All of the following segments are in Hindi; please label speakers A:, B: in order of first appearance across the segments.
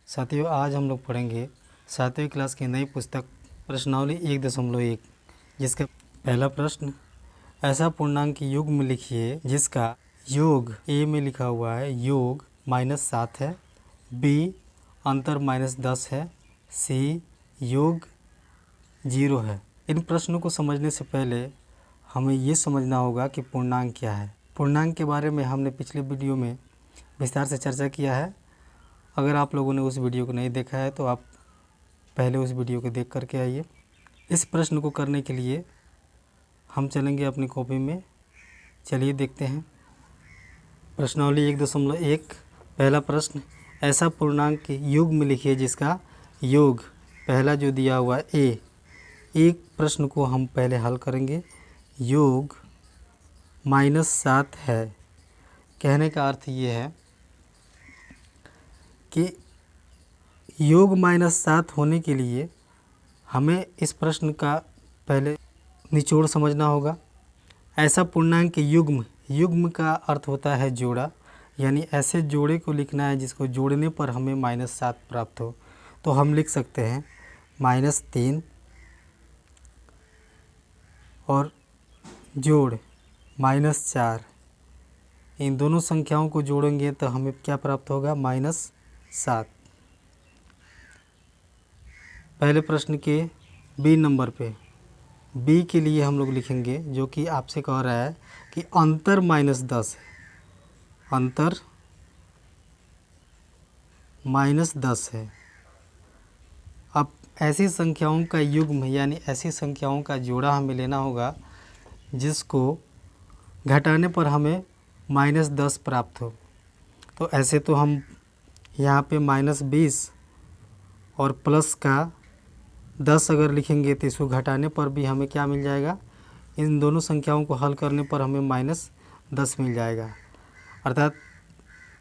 A: साथियों, आज हम लोग पढ़ेंगे 7वीं क्लास की नई पुस्तक प्रश्नावली 1.1, जिसका पहला प्रश्न, ऐसा पूर्णांक युग्म लिखिए जिसका योग ए में लिखा हुआ है योग -7 है, बी अंतर -10 है, सी योग 0 है। इन प्रश्नों को समझने से पहले हमें ये समझना होगा कि पूर्णांक क्या है। पूर्णांक के बारे में हमने पिछले वीडियो में विस्तार से चर्चा किया है। अगर आप लोगों ने उस वीडियो को नहीं देखा है तो आप पहले उस वीडियो को देख करके आइए। इस प्रश्न को करने के लिए हम चलेंगे अपनी कॉपी में। चलिए देखते हैं। प्रश्नावली 1.1 पहला प्रश्न, ऐसा पूर्णांक युग्म लिखिए जिसका योग पहला जो दिया हुआ ए, एक प्रश्न को हम पहले हल करेंगे। योग -7 है। कहने का अर्थ ये है कि योग -7 होने के लिए हमें इस प्रश्न का पहले निचोड़ समझना होगा। ऐसा पूर्णांक युग्म, युग्म का अर्थ होता है जोड़ा, यानी ऐसे जोड़े को लिखना है जिसको जोड़ने पर हमें -7 प्राप्त हो। तो हम लिख सकते हैं -3 और जोड़ -4। इन दोनों संख्याओं को जोड़ेंगे तो हमें क्या प्राप्त होगा? -7। पहले प्रश्न के बी नंबर पे, बी के लिए हम लोग लिखेंगे, जो कि आपसे कह रहा है कि अंतर -10 है, अंतर -10 है। अब ऐसी संख्याओं का युग्म यानी ऐसी संख्याओं का जोड़ा हमें लेना होगा जिसको घटाने पर हमें -10 प्राप्त हो। तो ऐसे तो हम यहाँ पे -20 और प्लस का 10 अगर लिखेंगे तो इसको घटाने पर भी हमें क्या मिल जाएगा? इन दोनों संख्याओं को हल करने पर हमें -10 मिल जाएगा। अर्थात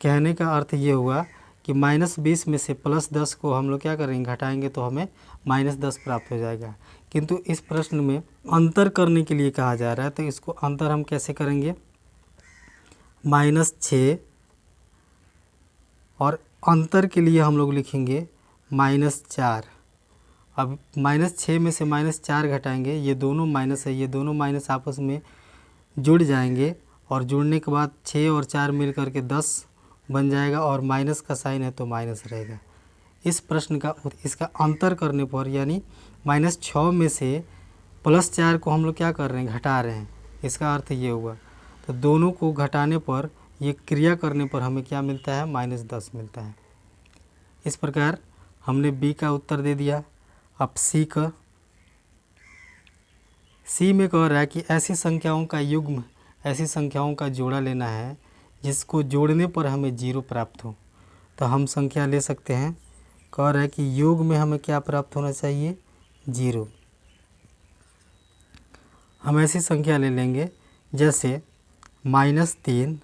A: कहने का अर्थ ये हुआ कि -20 में से +10 को हम लोग क्या करेंगे? घटाएंगे तो हमें -10 प्राप्त हो जाएगा। किंतु इस प्रश्न में अंतर करने के लिए कहा जा रहा है, तो इसको अंतर हम कैसे करेंगे? -6 और अंतर के लिए हम लोग लिखेंगे -4। अब -6 में से -4 घटाएंगे, ये दोनों माइनस है, ये दोनों माइनस आपस में जुड़ जाएंगे और जुड़ने के बाद 6 और 4 मिल करके 10 बन जाएगा और माइनस का साइन है तो माइनस रहेगा। इस प्रश्न का इसका अंतर करने पर यानी -6 में से +4 को हम लोग क्या कर रहे हैं? घटा रहे हैं। इसका अर्थ ये हुआ। तो दोनों को घटाने पर, ये क्रिया करने पर हमें क्या मिलता है? -10 मिलता है। इस प्रकार हमने बी का उत्तर दे दिया। अब सी में कह रहा है कि ऐसी संख्याओं का युग्म, ऐसी संख्याओं का जोड़ा लेना है जिसको जोड़ने पर हमें 0 प्राप्त हो। तो हम संख्या ले सकते हैं। कह रहा है कि योग में हमें क्या प्राप्त होना चाहिए? 0। हम ऐसी संख्या ले लेंगे जैसे -3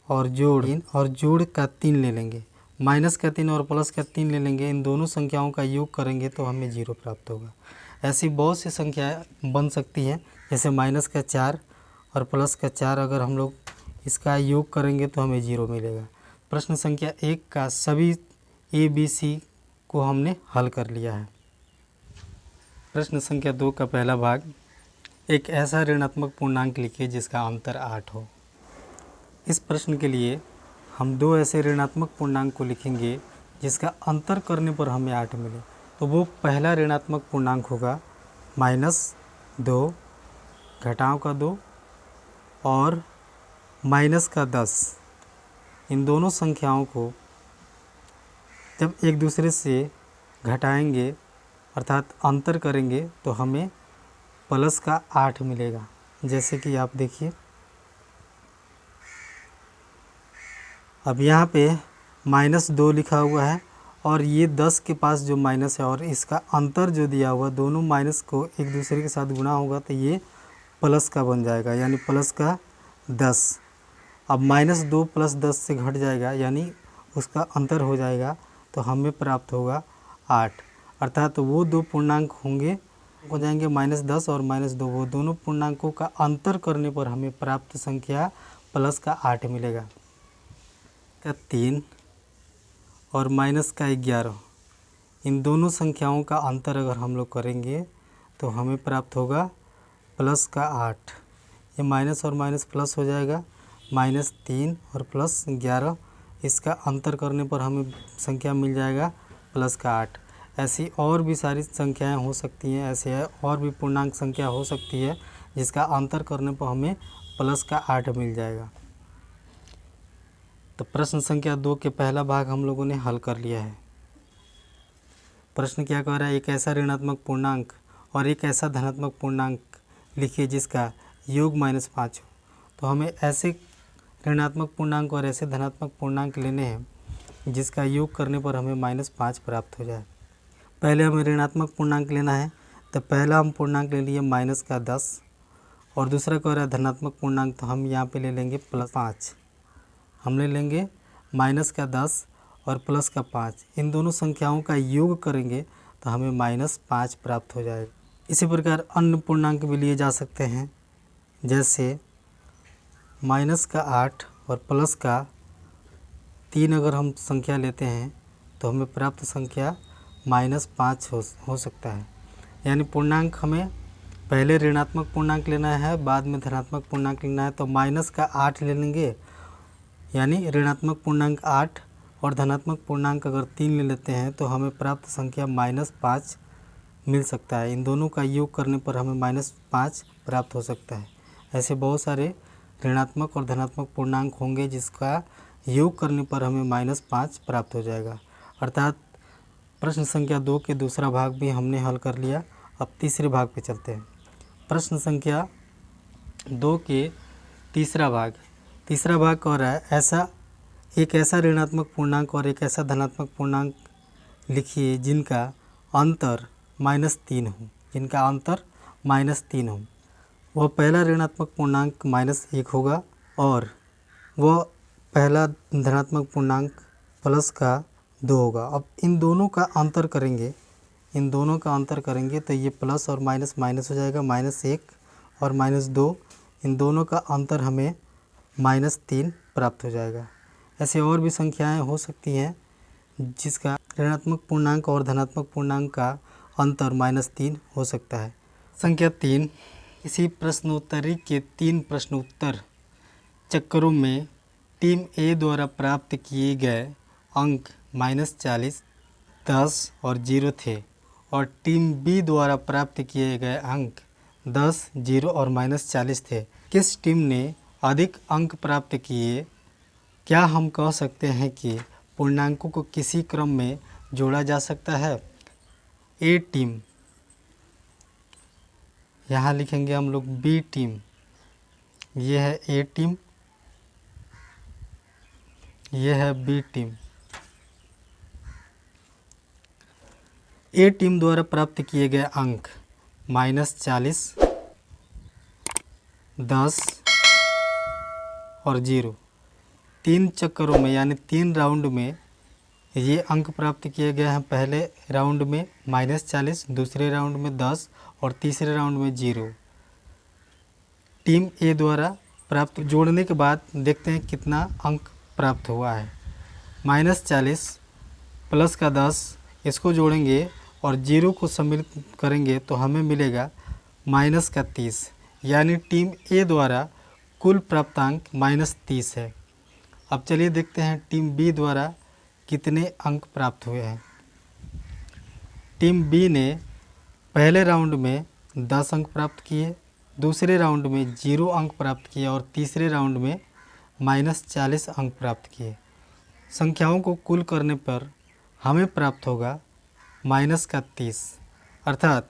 A: और जोड़ का 3 ले लेंगे, माइनस का 3 और प्लस का 3 ले लेंगे। इन दोनों संख्याओं का योग करेंगे तो हमें 0 प्राप्त होगा। ऐसी बहुत सी संख्याएं बन सकती हैं, जैसे -4 और +4 अगर हम लोग इसका योग करेंगे तो हमें 0 मिलेगा। प्रश्न संख्या 1 का सभी ए बी सी को हमने हल कर लिया है। प्रश्न संख्या 2 का पहला भाग, एक ऐसा ऋणात्मक पूर्णांक लिखिए जिसका अंतर 8 हो। इस प्रश्न के लिए हम 2 ऐसे ऋणात्मक पूर्णांक को लिखेंगे जिसका अंतर करने पर हमें 8 मिले। तो वो पहला ऋणात्मक पूर्णांक होगा -2 घटाव का 2 और माइनस का 10। इन दोनों संख्याओं को जब एक दूसरे से घटाएंगे अर्थात अंतर करेंगे तो हमें प्लस का 8 मिलेगा। जैसे कि आप देखिए, अब यहाँ पे -2 लिखा हुआ है और ये 10 के पास जो माइनस है और इसका अंतर जो दिया हुआ, दोनों माइनस को एक दूसरे के साथ गुणा होगा तो ये प्लस का बन जाएगा, यानी प्लस का 10। अब -2 + 10 से घट जाएगा, यानी उसका अंतर हो जाएगा तो हमें प्राप्त होगा 8। अर्थात तो वो 2 पूर्णांक हो जाएंगे -10 और -2, वो दोनों पूर्णांकों का अंतर करने पर हमें प्राप्त संख्या प्लस का 8 मिलेगा। 3 और माइनस का 11, इन दोनों संख्याओं का अंतर अगर हम लोग करेंगे तो हमें प्राप्त होगा प्लस का 8। ये माइनस और माइनस प्लस हो जाएगा, -3 और प्लस 11, इसका अंतर करने पर हमें संख्या मिल जाएगा प्लस का 8। ऐसी और भी सारी संख्याएं हो सकती हैं, ऐसे और भी पूर्णांक संख्या हो सकती है जिसका अंतर करने पर हमें प्लस का 8 मिल जाएगा। तो प्रश्न संख्या 2 के पहला भाग हम लोगों ने हल कर लिया है। प्रश्न क्या कह रहा है, एक ऐसा ऋणात्मक पूर्णांक और एक ऐसा धनात्मक पूर्णांक लिखिए जिसका योग -5 हो। तो हमें ऐसे ऋणात्मक पूर्णांक और ऐसे धनात्मक पूर्णांक लेने हैं जिसका योग करने पर हमें -5 प्राप्त हो जाए। पहले हमें ऋणात्मक पूर्णांक लेना है, तो पहला हम पूर्णांक ले लिए -10 और दूसरा कह रहा है धनात्मक पूर्णांक, तो हम यहाँ पे ले लेंगे +5। हम ले लेंगे -10 और प्लस का 5, इन दोनों संख्याओं का योग करेंगे तो हमें -5 प्राप्त हो जाएगा। इसी प्रकार अन्य पूर्णांक भी लिए जा सकते हैं, जैसे -8 और प्लस का 3 अगर हम संख्या लेते हैं तो हमें प्राप्त संख्या -5 हो सकता है। यानी पूर्णांक हमें पहले ऋणात्मक पूर्णांक लेना है, बाद में धनात्मक पूर्णांक लेना है। तो -8 ले लेंगे, यानी ऋणात्मक पूर्णांक 8 और धनात्मक पूर्णांक अगर 3 ले लेते हैं तो हमें प्राप्त संख्या -5 मिल सकता है। इन दोनों का योग करने पर हमें -5 प्राप्त हो सकता है। ऐसे बहुत सारे ऋणात्मक और धनात्मक पूर्णांक होंगे जिसका योग करने पर हमें -5 प्राप्त हो जाएगा। अर्थात प्रश्न संख्या 2 के दूसरा भाग भी हमने हल कर लिया। अब तीसरे भाग पे चलते हैं। प्रश्न संख्या 2 के तीसरा भाग कह रहा है एक ऐसा ऋणात्मक पूर्णांक और एक ऐसा धनात्मक पूर्णांक लिखिए जिनका अंतर -3 हो, -3 हो। वह पहला ऋणात्मक पूर्णांक -1 होगा और वह पहला धनात्मक पूर्णांक प्लस का 2 होगा। अब इन दोनों का अंतर करेंगे तो ये प्लस और माइनस माइनस हो जाएगा, -1 और -2, इन दोनों का अंतर हमें -3 प्राप्त हो जाएगा। ऐसे और भी संख्याएं हो सकती हैं जिसका ऋणात्मक पूर्णांक और धनात्मक पूर्णांक का अंतर -3 हो सकता है। संख्या 3, इसी प्रश्नोत्तरी के 3 प्रश्नोत्तर चक्करों में टीम ए द्वारा प्राप्त किए गए अंक -40, 10 और 0 थे और टीम बी द्वारा प्राप्त किए गए अंक 10, 0 और -40 थे। किस टीम ने अधिक अंक प्राप्त किए? क्या हम कह सकते हैं कि पूर्णांकों को किसी क्रम में जोड़ा जा सकता है? ए टीम, यहाँ लिखेंगे हम लोग बी टीम, ये है ए टीम, ये है बी टीम। ए टीम द्वारा प्राप्त किए गए अंक -40, 10 और 0, 3 चक्करों में यानी 3 राउंड में ये अंक प्राप्त किए गए हैं। पहले राउंड में -40, दूसरे राउंड में 10 और तीसरे राउंड में 0। टीम ए द्वारा प्राप्त जोड़ने के बाद देखते हैं कितना अंक प्राप्त हुआ है। -40 प्लस का 10, इसको जोड़ेंगे और 0 को सम्मिलित करेंगे तो हमें मिलेगा -30, यानी टीम ए द्वारा कुल प्राप्तांक -30 है। अब चलिए देखते हैं टीम बी द्वारा कितने अंक प्राप्त हुए हैं। टीम बी ने पहले राउंड में 10 अंक प्राप्त किए, दूसरे राउंड में 0 अंक प्राप्त किए और तीसरे राउंड में -40 अंक प्राप्त किए। संख्याओं को कुल करने पर हमें प्राप्त होगा -30, अर्थात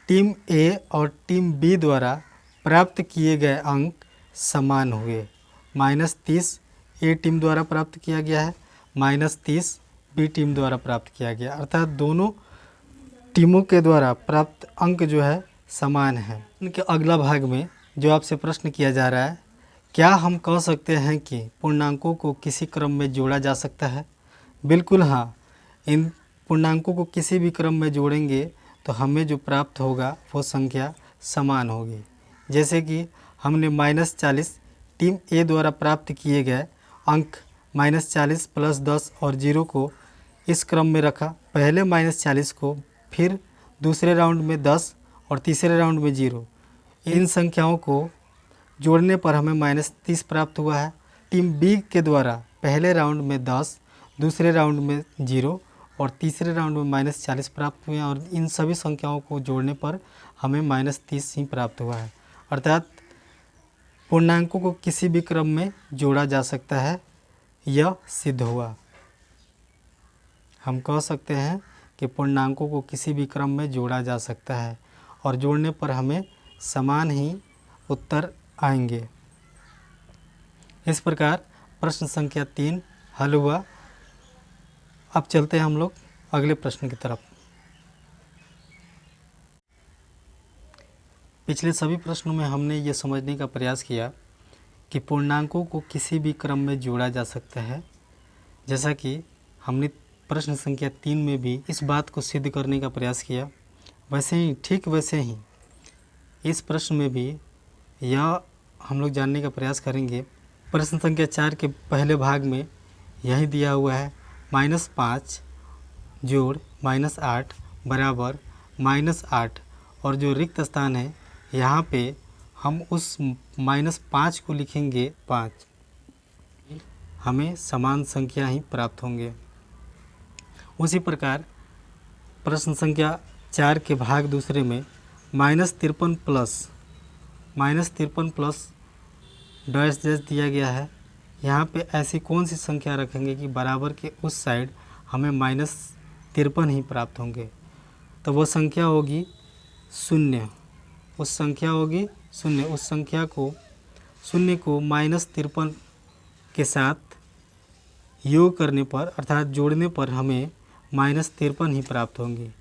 A: टीम ए और टीम बी द्वारा प्राप्त किए गए अंक समान हुए। -30 ए टीम द्वारा प्राप्त किया गया है, -30 बी टीम द्वारा प्राप्त किया गया, अर्थात दोनों टीमों के द्वारा प्राप्त अंक जो है समान है। इनके अगला भाग में जो आपसे प्रश्न किया जा रहा है, क्या हम कह सकते हैं कि पूर्णांकों को किसी क्रम में जोड़ा जा सकता है? बिल्कुल हाँ, इन पूर्णांकों को किसी भी क्रम में जोड़ेंगे तो हमें जो प्राप्त होगा वो संख्या समान होगी। जैसे कि हमने -40 टीम ए द्वारा प्राप्त किए गए अंक -40 प्लस 10 और 0 को इस क्रम में रखा। पहले -40 को, फिर दूसरे राउंड में 10 और तीसरे राउंड में 0। इन संख्याओं को जोड़ने पर हमें -30 प्राप्त हुआ है। टीम बी के द्वारा पहले राउंड में 10, दूसरे राउंड में 0 और तीसरे राउंड में -40 प्राप्त हुए हैं और इन सभी संख्याओं को जोड़ने पर हमें -30 ही प्राप्त हुआ है। अर्थात पूर्णांकों को किसी भी क्रम में जोड़ा जा सकता है, यह सिद्ध हुआ। हम कह सकते हैं कि पूर्णांकों को किसी भी क्रम में जोड़ा जा सकता है और जोड़ने पर हमें समान ही उत्तर आएंगे। इस प्रकार प्रश्न संख्या 3 हल हुआ। अब चलते हैं हम लोग अगले प्रश्न की तरफ। पिछले सभी प्रश्नों में हमने ये समझने का प्रयास किया कि पूर्णांकों को किसी भी क्रम में जोड़ा जा सकता है, जैसा कि हमने प्रश्न संख्या 3 में भी इस बात को सिद्ध करने का प्रयास किया। वैसे ही, ठीक वैसे ही इस प्रश्न में भी यह हम लोग जानने का प्रयास करेंगे। प्रश्न संख्या 4 के पहले भाग में यही दिया हुआ है, -5 जोड़ -8 बराबर -8 और जो रिक्त स्थान है यहाँ पे हम उस -5 को लिखेंगे 5। हमें समान संख्या ही प्राप्त होंगे। उसी प्रकार प्रश्न संख्या 4 के भाग दूसरे में -53 प्लस डैश दिया गया है। यहाँ पे ऐसी कौन सी संख्या रखेंगे कि बराबर के उस साइड हमें -53 ही प्राप्त होंगे। तो वो संख्या होगी 0। उस संख्या होगी 0। उस संख्या को 0 को -53 के साथ योग करने पर अर्थात जोड़ने पर हमें -53 ही प्राप्त होंगे।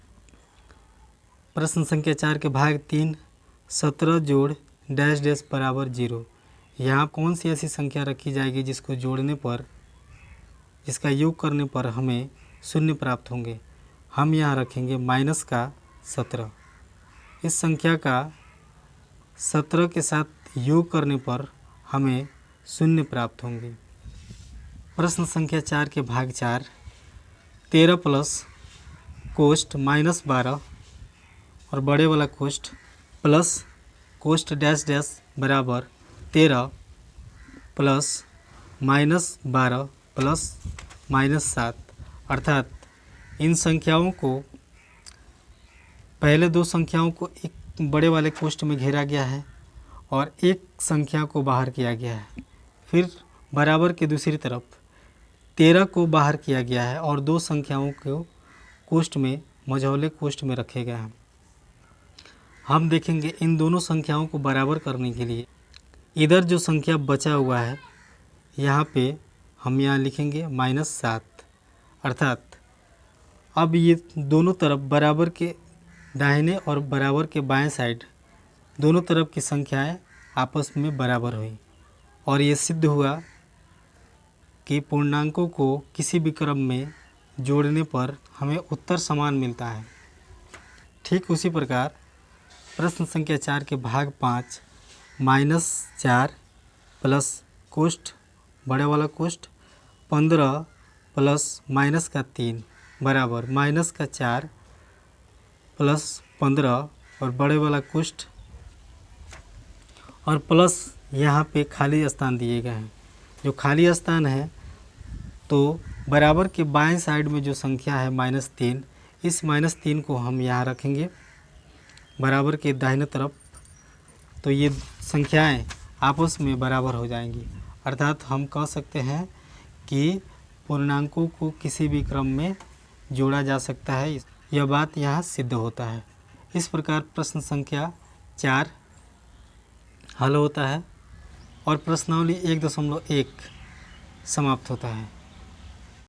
A: प्रश्न संख्या 4 के भाग 3 17 जोड़ डैश बराबर 0। यहाँ कौन सी ऐसी संख्या रखी जाएगी जिसको जोड़ने पर, जिसका योग करने पर हमें 0 प्राप्त होंगे। हम यहाँ रखेंगे -17। इस संख्या का 17 के साथ योग करने पर हमें 0 प्राप्त होंगे। प्रश्न संख्या 4 के भाग 4 13 प्लस कोष्ठ -12 और बड़े वाला कोष्ठ प्लस कोष्ठ डैश बराबर 13 प्लस -12 प्लस -7। अर्थात इन संख्याओं को, पहले दो संख्याओं को एक बड़े वाले कोष्ठ में घेरा गया है और एक संख्या को बाहर किया गया है। फिर बराबर के दूसरी तरफ 13 को बाहर किया गया है और दो संख्याओं को कोष्ठ में, मझौले कोष्ठ में रखे गए हैं। हम देखेंगे इन दोनों संख्याओं को बराबर करने के लिए इधर जो संख्या बचा हुआ है यहाँ पे हम यहाँ लिखेंगे -7। अर्थात अब ये दोनों तरफ बराबर के दाहिने और बराबर के बाएं साइड दोनों तरफ की संख्याएं आपस में बराबर हुई और ये सिद्ध हुआ कि पूर्णांकों को किसी भी क्रम में जोड़ने पर हमें उत्तर समान मिलता है। ठीक उसी प्रकार प्रश्न संख्या 4 के भाग 5 -4 प्लस कोष्ठ, बड़े वाला कोष्ठ 15 प्लस -3 बराबर -4 प्लस 15 और बड़े वाला कोष्ठ और प्लस यहाँ पे खाली स्थान दिए गए हैं। जो खाली स्थान है तो बराबर के बाएं साइड में जो संख्या है -3, इस -3 को हम यहाँ रखेंगे बराबर के दाहिने तरफ। तो ये संख्याएं आपस में बराबर हो जाएंगी। अर्थात हम कह सकते हैं कि पूर्णांकों को किसी भी क्रम में जोड़ा जा सकता है। यह बात यहाँ सिद्ध होता है। इस प्रकार प्रश्न संख्या 4 हल होता है और प्रश्नावली 1.1 समाप्त होता है।